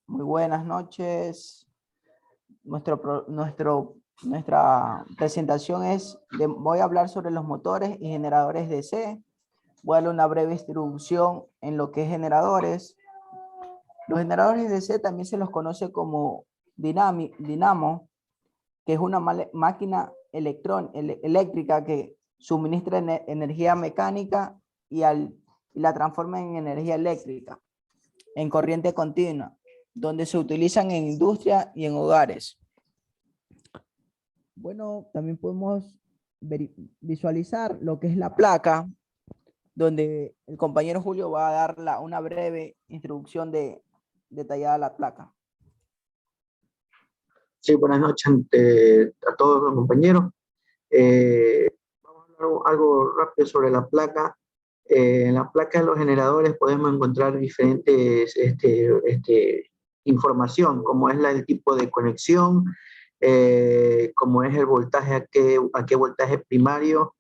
Muy buenas noches. Nuestra presentación voy a hablar sobre los motores y generadores DC. Voy a dar una breve introducción en lo que es generadores. Los generadores DC también se los conoce como dinamo, que es una máquina eléctrica que suministra energía mecánica y la transforma en energía eléctrica, en corriente continua, donde se utilizan en industria y en hogares. Bueno, también podemos visualizar lo que es la placa, donde el compañero Julio va a dar una breve introducción detallada a la placa. Sí, buenas noches a todos los compañeros. Vamos a hablar algo rápido sobre la placa. En la placa de los generadores podemos encontrar diferentes información, como es el tipo de conexión, como es el voltaje, a qué voltaje primario,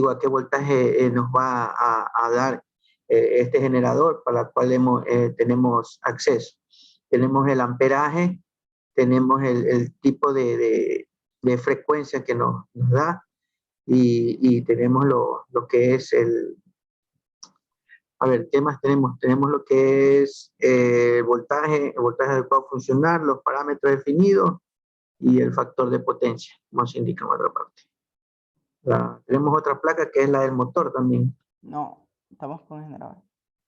a qué voltaje nos va a dar este generador para el cual tenemos acceso. Tenemos el amperaje, tenemos el tipo de frecuencia que nos da y tenemos lo que es a ver, ¿qué más tenemos? Tenemos lo que es el voltaje adecuado a funcionar, los parámetros definidos y el factor de potencia, como se indica en otra parte. Tenemos otra placa que es la del motor también. No, estamos con generador.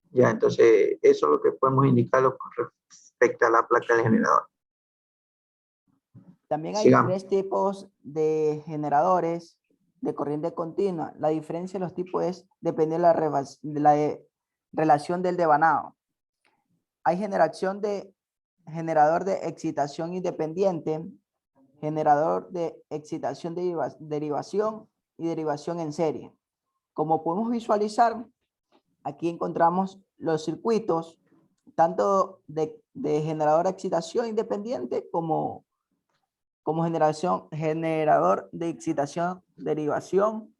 Ya, entonces eso es lo que podemos indicar con respecto a la placa del generador. También hay Sigamos. 3 tipos de generadores de corriente continua. La diferencia de los tipos depende de la relación del devanado. Hay generador de excitación independiente, generador de excitación derivación y derivación en serie. Como podemos visualizar, aquí encontramos los circuitos, tanto de generador de excitación independiente como generador de excitación, derivación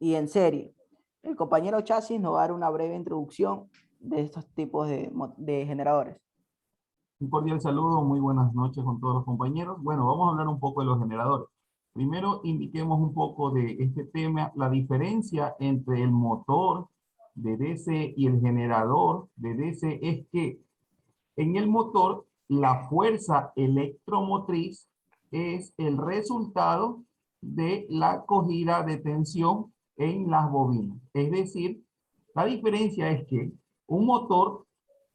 y en serie. El compañero Chasis nos va a dar una breve introducción de estos tipos de generadores. Un cordial saludo, muy buenas noches con todos los compañeros. Bueno, vamos a hablar un poco de los generadores. Primero, indiquemos un poco de este tema, la diferencia entre el motor de DC y el generador de DC es que en el motor la fuerza electromotriz es el resultado de la cogida de tensión en las bobinas. Es decir, la diferencia es que un motor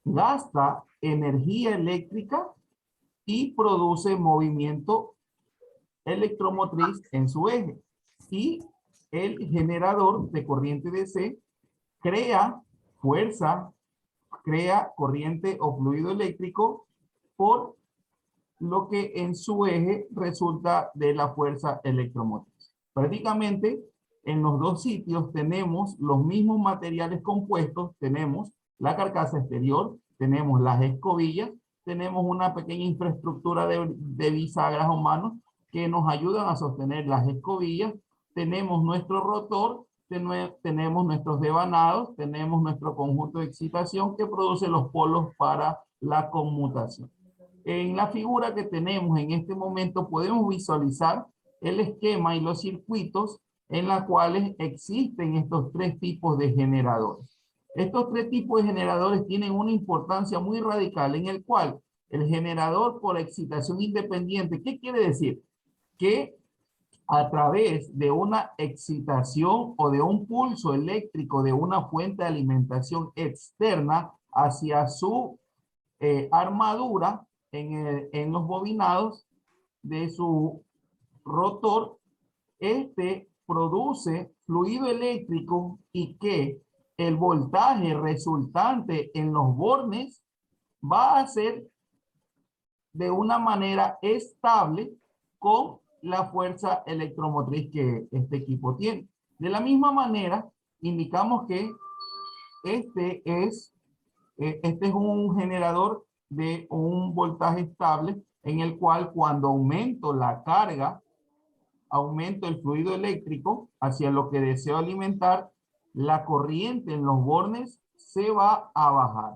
gasta energía eléctrica y produce movimiento electromotriz en su eje. Y el generador de corriente DC crea fuerza, crea corriente o fluido eléctrico por lo que en su eje resulta de la fuerza electromotriz. Prácticamente en los dos sitios tenemos los mismos materiales compuestos, tenemos la carcasa exterior, tenemos las escobillas, tenemos una pequeña infraestructura de bisagras o manos que nos ayudan a sostener las escobillas, tenemos nuestro rotor, tenemos nuestros devanados, tenemos nuestro conjunto de excitación que produce los polos para la conmutación. En la figura que tenemos en este momento podemos visualizar el esquema y los circuitos en los cuales existen estos 3 tipos de generadores. Estos 3 tipos de generadores tienen una importancia muy radical en el cual el generador por excitación independiente, ¿qué quiere decir? Que a través de una excitación o de un pulso eléctrico de una fuente de alimentación externa hacia su armadura en los bobinados de su rotor, este produce fluido eléctrico y que el voltaje resultante en los bornes va a ser de una manera estable con la fuerza electromotriz que este equipo tiene. De la misma manera, indicamos que este es un generador de un voltaje estable en el cual cuando aumento la carga, aumento el fluido eléctrico hacia lo que deseo alimentar, la corriente en los bornes se va a bajar.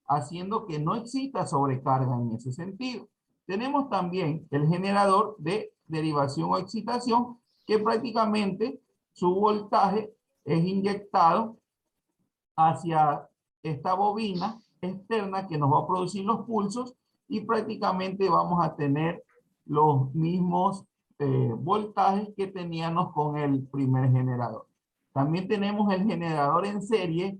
haciendo que no exista sobrecarga en ese sentido. Tenemos también el generador de derivación o excitación, que prácticamente su voltaje es inyectado hacia esta bobina externa que nos va a producir los pulsos, y prácticamente vamos a tener los mismos voltajes que teníamos con el primer generador. También tenemos el generador en serie.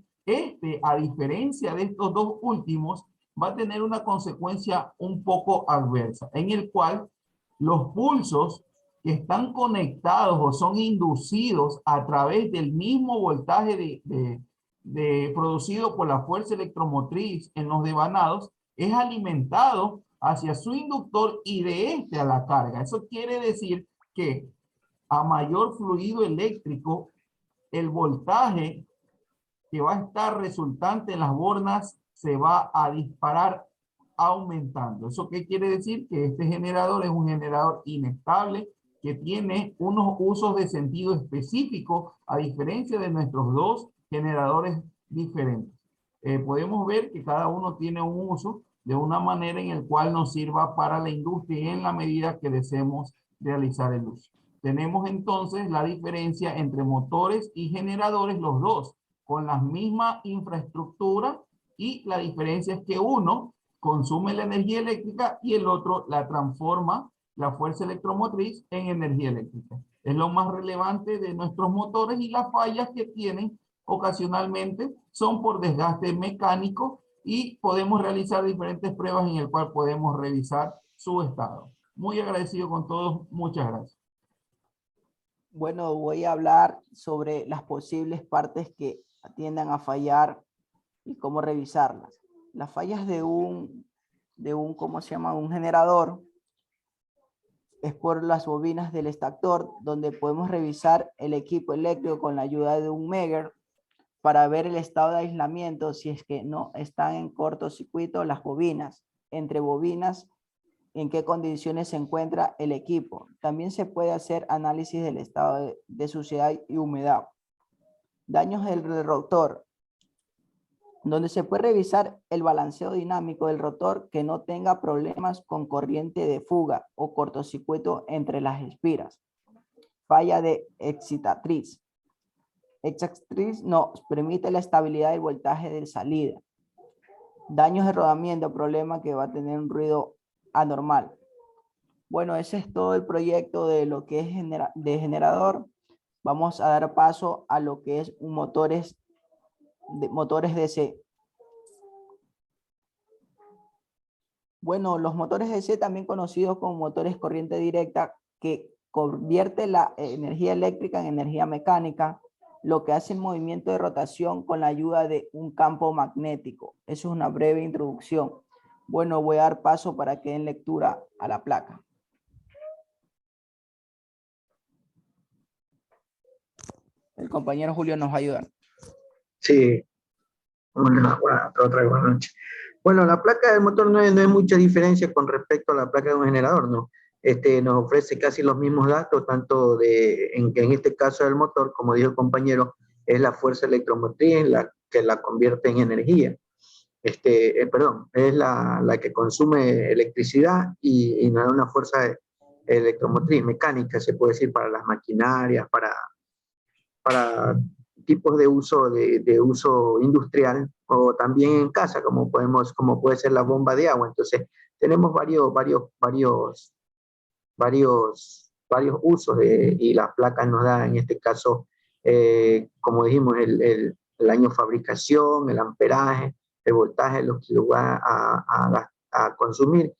A diferencia de estos dos últimos, va a tener una consecuencia un poco adversa, en el cual los pulsos que están conectados o son inducidos a través del mismo voltaje producido por la fuerza electromotriz en los devanados, es alimentado hacia su inductor y de este a la carga. Eso quiere decir que a mayor fluido eléctrico, el voltaje que va a estar resultante en las bornas se va a disparar aumentando. ¿Eso qué quiere decir? Que este generador es un generador inestable, que tiene unos usos de sentido específico, a diferencia de nuestros dos generadores diferentes. Podemos ver que cada uno tiene un uso de una manera en el cual nos sirva para la industria en la medida que deseemos realizar el uso. Tenemos entonces la diferencia entre motores y generadores, los dos con la misma infraestructura, y la diferencia es que uno consume la energía eléctrica y el otro la transforma, la fuerza electromotriz, en energía eléctrica. Es lo más relevante de nuestros motores, y las fallas que tienen ocasionalmente son por desgaste mecánico, y podemos realizar diferentes pruebas en el cual podemos revisar su estado. Muy agradecido con todos. Muchas gracias. Bueno, voy a hablar sobre las posibles partes que tiendan a fallar y cómo revisarlas. Las fallas de un ¿cómo se llama? Un generador es por las bobinas del extractor, donde podemos revisar el equipo eléctrico con la ayuda de un Megger para ver el estado de aislamiento, si es que no están en cortocircuito las bobinas, entre bobinas, en qué condiciones se encuentra el equipo. También se puede hacer análisis del estado de suciedad y humedad. Daños del rotor, donde se puede revisar el balanceo dinámico del rotor, que no tenga problemas con corriente de fuga o cortocircuito entre las espiras. Falla de excitatriz. Excitatriz nos permite la estabilidad del voltaje de salida. Daños de rodamiento, problema que va a tener un ruido anormal. Bueno, ese es todo el proyecto de lo que es de generador. Vamos a dar paso a lo que es motores DC. Bueno, los motores DC, también conocidos como motores corriente directa, que convierte la energía eléctrica en energía mecánica, lo que hace el movimiento de rotación con la ayuda de un campo magnético. Eso es una breve introducción. Bueno, voy a dar paso para que den lectura a la placa. El compañero Julio nos va a ayudar. Sí, otra buena noche. Bueno, la placa del motor no hay mucha diferencia con respecto a la placa de un generador, ¿no? Nos ofrece casi los mismos datos, tanto en este caso del motor, como dijo el compañero, es la fuerza electromotriz la que la convierte en energía. Perdón, es la que consume electricidad y nos da una fuerza electromotriz, mecánica, se puede decir, para las maquinarias, para tipos de uso industrial, o también en casa, como puede ser la bomba de agua. Entonces, tenemos varios usos y las placas nos dan, en este caso, como dijimos, el año de fabricación, el amperaje, el voltaje, lo que lo va a consumir,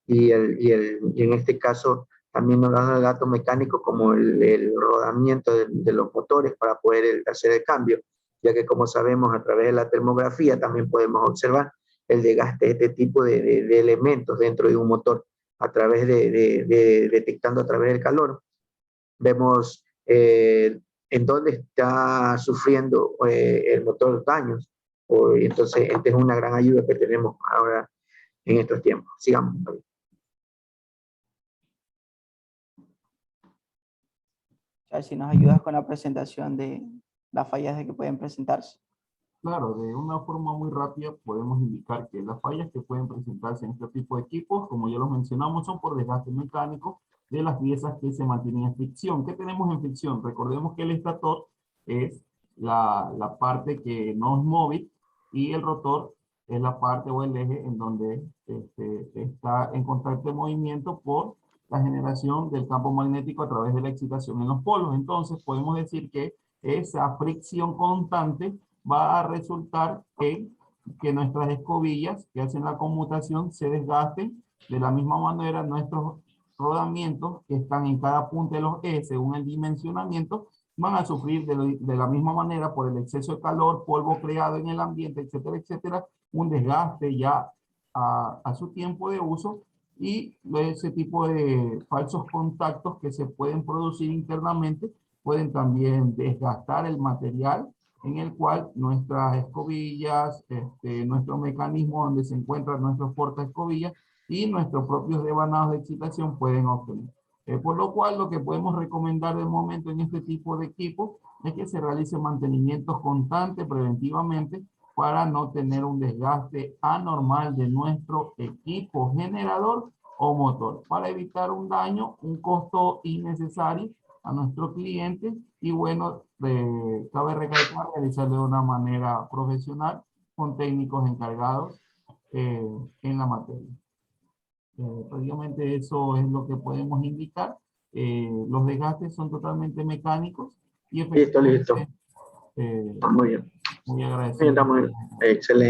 y en este caso también nos da datos mecánicos como el rodamiento de los motores para poder hacer el cambio, ya que, como sabemos, a través de la termografía también podemos observar el desgaste de este tipo de elementos dentro de un motor a través detectando a través del calor. Vemos en dónde está sufriendo el motor daños. Entonces, esta es una gran ayuda que tenemos ahora en estos tiempos. Sigamos. A ver si nos ayudas con la presentación de las fallas de que pueden presentarse. Claro, de una forma muy rápida podemos indicar que las fallas que pueden presentarse en este tipo de equipos, como ya lo mencionamos, son por desgaste mecánico de las piezas que se mantienen en fricción. ¿Qué tenemos en fricción? Recordemos que el estator es la parte que no es móvil y el rotor es la parte o el eje en donde está en constante movimiento por la generación del campo magnético a través de la excitación en los polos. Entonces podemos decir que esa fricción constante va a resultar en que nuestras escobillas que hacen la conmutación se desgasten. De la misma manera, nuestros rodamientos que están en cada punto de los ejes según el dimensionamiento van a sufrir de la misma manera por el exceso de calor, polvo creado en el ambiente, etcétera, etcétera, un desgaste ya a su tiempo de uso y ese tipo de falsos contactos que se pueden producir internamente pueden también desgastar el material en el cual nuestras escobillas, nuestro mecanismo donde se encuentran nuestros portaescobillas y nuestros propios devanados de excitación pueden obtener. Por lo cual, lo que podemos recomendar de momento en este tipo de equipo es que se realice mantenimientos constantes preventivamente para no tener un desgaste anormal de nuestro equipo generador o motor, para evitar un daño, un costo innecesario a nuestro cliente y bueno, cabe recalcar realizarlo de una manera profesional con técnicos encargados en la materia. Prácticamente eso es lo que podemos indicar. Los desgastes son totalmente mecánicos y Listo, listo. efectivamente Muy bien. muy Bien, agradecido. estamos excelente.